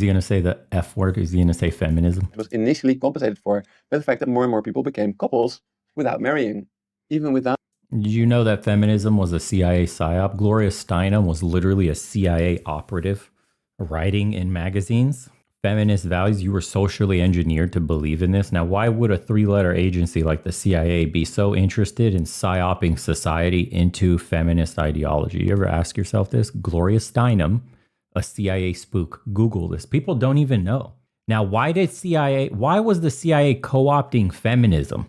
he going to say the F word? Is he going to say feminism? It was initially compensated for by the fact that more and more people became couples without marrying, even without. Did you know that feminism was a CIA psyop? Gloria Steinem was literally a CIA operative writing in magazines. Feminist values, you were socially engineered to believe in this. Now, why would a three-letter agency like the CIA be so interested in psyoping society into feminist ideology? You ever ask yourself this? Gloria Steinem, a CIA spook. Google this. People don't even know. Now, why was the CIA co-opting feminism?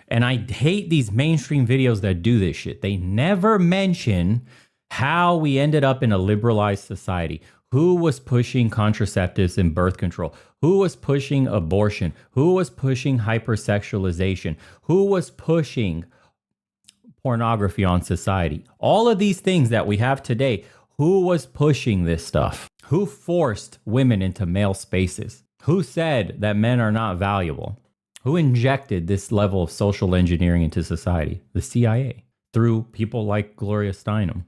And I hate these mainstream videos that do this shit. They never mention how we ended up in a liberalized society. Who was pushing contraceptives and birth control? Who was pushing abortion? Who was pushing hypersexualization? Who was pushing pornography on society? All of these things that we have today, who was pushing this stuff? Who forced women into male spaces? Who said that men are not valuable? Who injected this level of social engineering into society? The CIA, through people like Gloria Steinem.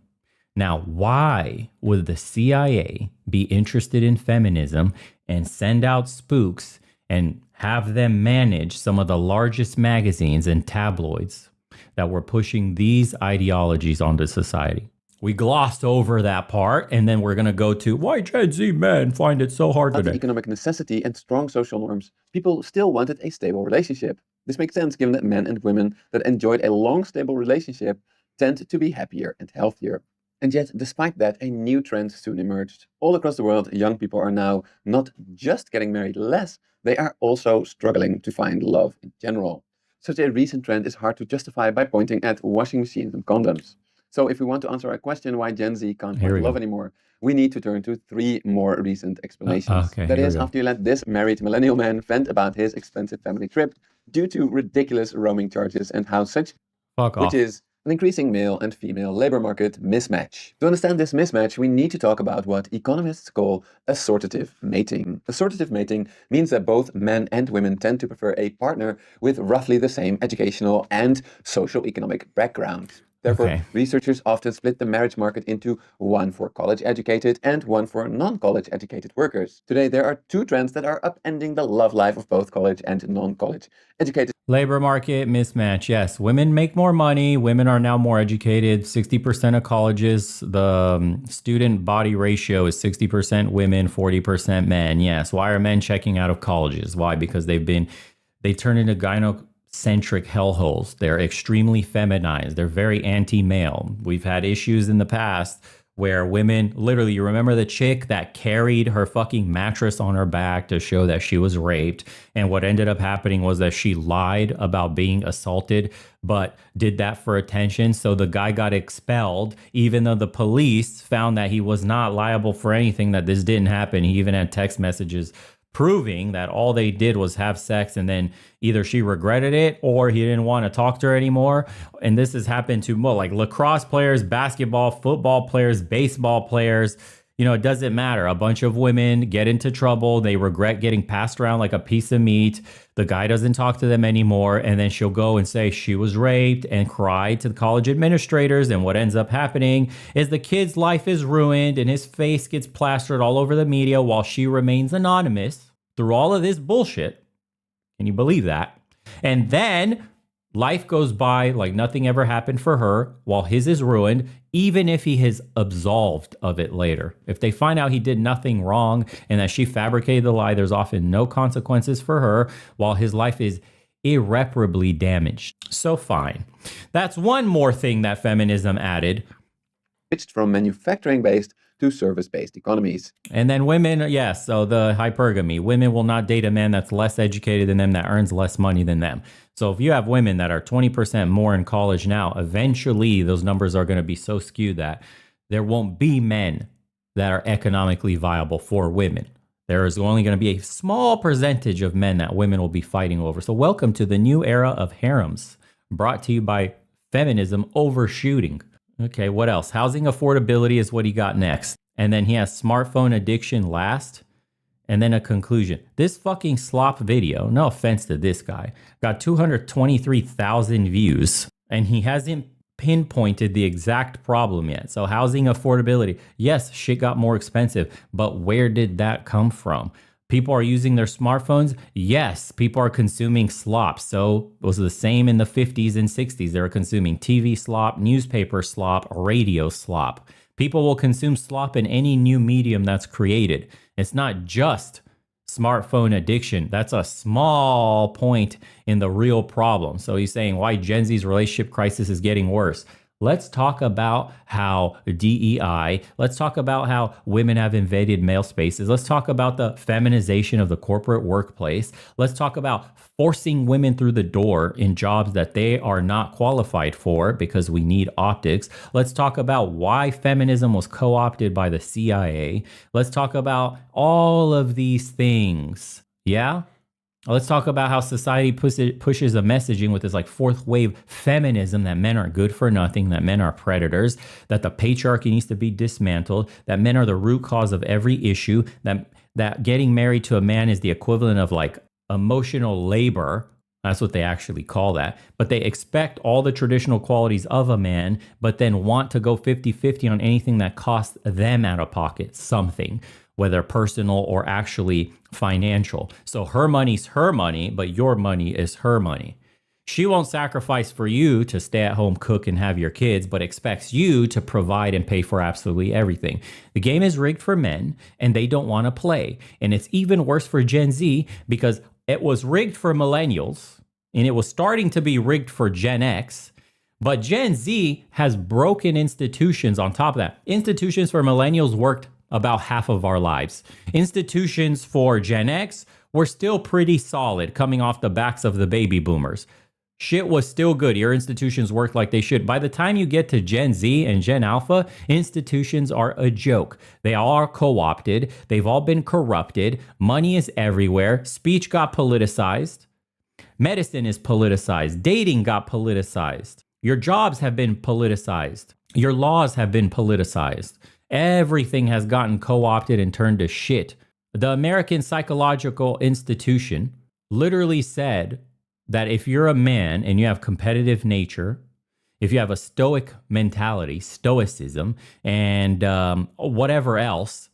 Now, why would the CIA be interested in feminism and send out spooks and have them manage some of the largest magazines and tabloids that were pushing these ideologies onto society? We glossed over that part, and then we're going to go to why Gen Z men find it so hard today. Economic necessity and strong social norms, people still wanted a stable relationship. This makes sense given that men and women that enjoyed a long, stable relationship tend to be happier and healthier. And yet, despite that, a new trend soon emerged. All across the world, young people are now not just getting married less, they are also struggling to find love in general. Such a recent trend is hard to justify by pointing at washing machines and condoms. So if we want to answer our question why Gen Z can't find love anymore, we need to turn to three more recent explanations. That is, after you let this married millennial man vent about his expensive family trip due to ridiculous roaming charges and how such, which is an increasing male and female labor market mismatch. To understand this mismatch, we need to talk about what economists call assortative mating. Assortative mating means that both men and women tend to prefer a partner with roughly the same educational and social-economic background. Therefore, researchers often split the marriage market into one for college-educated and one for non-college-educated workers. Today, there are two trends that are upending the love life of both college and non-college educated. Labor market mismatch. Yes, women make more money. Women are now more educated. 60% of colleges, the student body ratio is 60% women, 40% men. Yes. Why are men checking out of colleges? Why? Because they turn into gynocentric hellholes. They're extremely feminized. They're very anti-male. We've had issues in the past where women, literally, you remember the chick that carried her fucking mattress on her back to show that she was raped. And what ended up happening was that she lied about being assaulted, but did that for attention. So the guy got expelled, even though the police found that he was not liable for anything, that this didn't happen. He even had text messages proving that all they did was have sex, and then either she regretted it or he didn't want to talk to her anymore. And this has happened to more like lacrosse players, basketball, football players, baseball players. You know, it doesn't matter. A bunch of women get into trouble. They regret getting passed around like a piece of meat. The guy doesn't talk to them anymore. And then she'll go and say she was raped and cry to the college administrators. And what ends up happening is the kid's life is ruined and his face gets plastered all over the media while she remains anonymous through all of this bullshit. Can you believe that? And then life goes by like nothing ever happened for her while his is ruined, even if he is absolved of it later. If they find out he did nothing wrong and that she fabricated the lie, there's often no consequences for her while his life is irreparably damaged. So fine. That's one more thing that feminism added. Switched from manufacturing-based to service-based economies. And then women, yes, so the hypergamy. Women will not date a man that's less educated than them, that earns less money than them. So if you have women that are 20% more in college now, eventually those numbers are going to be so skewed that there won't be men that are economically viable for women. There is only going to be a small percentage of men that women will be fighting over. So welcome to the new era of harems, brought to you by feminism overshooting. Okay, what else? Housing affordability is what he got next. And then he has smartphone addiction last. And then a conclusion. This fucking slop video, no offense to this guy, got 223,000 views. And he hasn't pinpointed the exact problem yet. So housing affordability, yes, shit got more expensive, but where did that come from? People are using their smartphones. Yes, people are consuming slop. So it was the same in the 50s and 60s. They were consuming TV slop, newspaper slop, radio slop. People will consume slop in any new medium that's created. It's not just smartphone addiction. That's a small point in the real problem. So he's saying why Gen Z's relationship crisis is getting worse. Let's talk about how DEI, let's talk about how women have invaded male spaces. Let's talk about the feminization of the corporate workplace. Let's talk about forcing women through the door in jobs that they are not qualified for because we need optics. Let's talk about why feminism was co-opted by the CIA. Let's talk about all of these things. Yeah? Let's talk about how society pushes a messaging with this like fourth wave feminism that men are good for nothing, that men are predators, that the patriarchy needs to be dismantled, that men are the root cause of every issue, that getting married to a man is the equivalent of like emotional labor. That's what they actually call that. But they expect all the traditional qualities of a man, but then want to go 50-50 on anything that costs them out of pocket something, whether personal or actually financial. So her money's her money, but your money is her money. She won't sacrifice for you to stay at home, cook, and have your kids, but expects you to provide and pay for absolutely everything. The game is rigged for men, and they don't want to play. And it's even worse for Gen Z because it was rigged for millennials, and it was starting to be rigged for Gen X. But Gen Z has broken institutions on top of that. Institutions for millennials worked about half of our lives. Institutions for Gen X were still pretty solid coming off the backs of the baby boomers. Shit was still good. Your institutions worked like they should. By the time you get to Gen Z and Gen Alpha, institutions are a joke. They all are co-opted. They've all been corrupted. Money is everywhere. Speech got politicized. Medicine is politicized. Dating got politicized. Your jobs have been politicized. Your laws have been politicized. Everything has gotten co-opted and turned to shit. The American Psychological Institution literally said that if you're a man and you have competitive nature, if you have a stoic mentality, stoicism, and whatever else,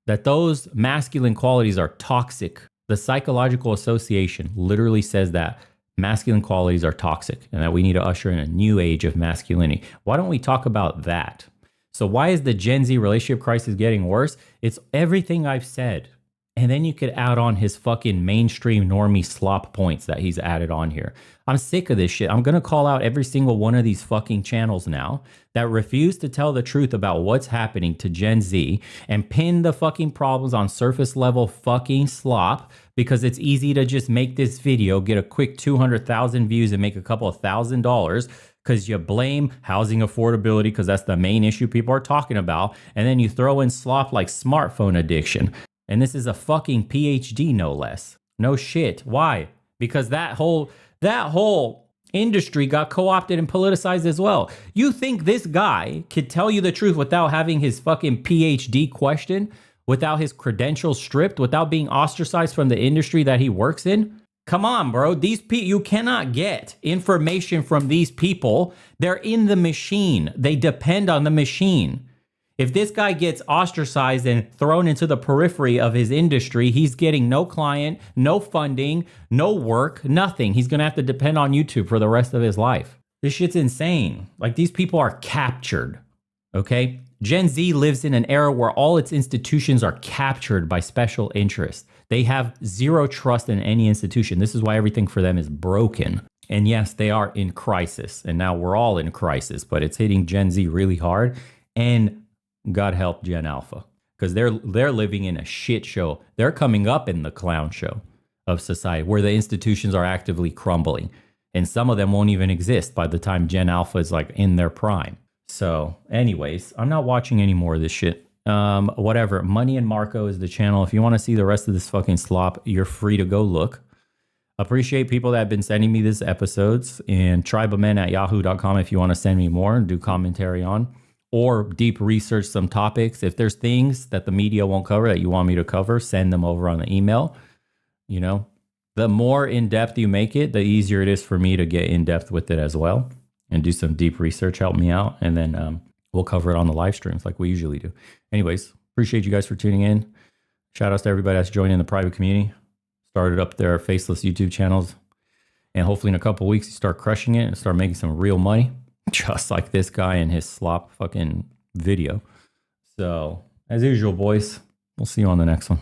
that those masculine qualities are toxic. The Psychological Association literally says that masculine qualities are toxic and that we need to usher in a new age of masculinity. Why don't we talk about that? So why is the Gen Z relationship crisis getting worse? It's everything I've said. And then you could add on his fucking mainstream normie slop points that he's added on here. I'm sick of this shit. I'm going to call out every single one of these fucking channels now that refuse to tell the truth about what's happening to Gen Z and pin the fucking problems on surface level fucking slop because it's easy to just make this video, get a quick 200,000 views and make a couple of $1,000 because you blame housing affordability because that's the main issue people are talking about. And then you throw in slop like smartphone addiction. And this is a fucking PhD, no less. No shit. Why? Because that whole industry got co-opted and politicized as well. You think this guy could tell you the truth without having his fucking PhD questioned, without his credentials stripped, without being ostracized from the industry that he works in? Come on, bro. You cannot get information from these people. They're in the machine. They depend on the machine. If this guy gets ostracized and thrown into the periphery of his industry, he's getting no client, no funding, no work, nothing. He's going to have to depend on YouTube for the rest of his life. This shit's insane. Like, these people are captured, okay? Gen Z lives in an era where all its institutions are captured by special interests. They have zero trust in any institution. This is why everything for them is broken. And yes, they are in crisis. And now we're all in crisis, but it's hitting Gen Z really hard. And God help Gen Alpha, because they're living in a shit show. They're coming up in the clown show of society where the institutions are actively crumbling. And some of them won't even exist by the time Gen Alpha is like in their prime. So anyways, I'm not watching any more of this shit. Whatever. Money and Marco is the channel. If you want to see the rest of this fucking slop, you're free to go look. Appreciate people that have been sending me these episodes, and tribeofmen@yahoo.com if you want to send me more and do commentary on, or deep research some topics. If there's things that the media won't cover that you want me to cover, send them over on the email. You know, the more in-depth you make it, the easier it is for me to get in-depth with it as well. and do some deep research, help me out, and then we'll cover it on the live streams like we usually do. Anyways, appreciate you guys for tuning in. Shout outs to everybody that's joining the private community. Started up their faceless YouTube channels. And hopefully in a couple weeks, you start crushing it and start making some real money, just like this guy and his slop fucking video. So, as usual, boys, we'll see you on the next one.